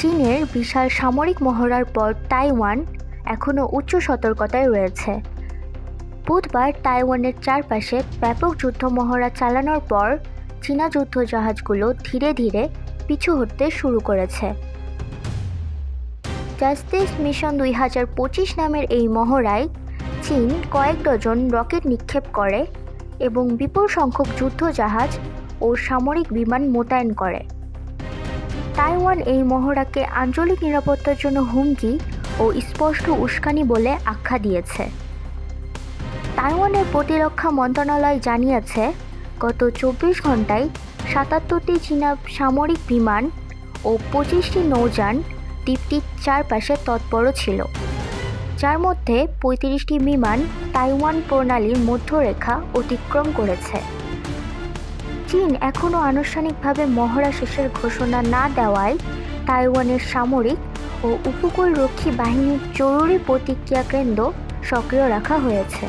চীনের বিশাল সামরিক মহড়ার পর তাইওয়ান এখনও উচ্চ সতর্কতায় রয়েছে। বুধবার তাইওয়ানের চারপাশে ব্যাপক যুদ্ধ মহড়া চালানোর পর চীনা যুদ্ধজাহাজগুলো ধীরে ধীরে পিছু হটতে শুরু করেছে। জাস্টিস মিশন 2025 নামের এই মহড়ায় চীন কয়েক ডজন রকেট নিক্ষেপ করে এবং বিপুল সংখ্যক যুদ্ধজাহাজ ও সামরিক বিমান মোতায়েন করে। তাইওয়ান এই মহড়াকে আঞ্চলিক নিরাপত্তার জন্য হুমকি ও স্পষ্ট উস্কানি বলে আখ্যা দিয়েছে। তাইওয়ানের প্রতিরক্ষা মন্ত্রণালয় জানিয়েছে, গত 24 ঘন্টায় 77টি চীনা সামরিক বিমান ও 25টি নৌযান দ্বীপটির চারপাশে তৎপর ছিল, যার মধ্যে 35টি বিমান তাইওয়ান প্রণালীর মধ্যরেখা অতিক্রম করেছে। চীন এখনও আনুষ্ঠানিকভাবে মহড়া শেষের ঘোষণা না দেওয়ায় তাইওয়ানের সামরিক ও উপকূলরক্ষী বাহিনীর জরুরি প্রতিক্রিয়া কেন্দ্র সক্রিয় রাখা হয়েছে।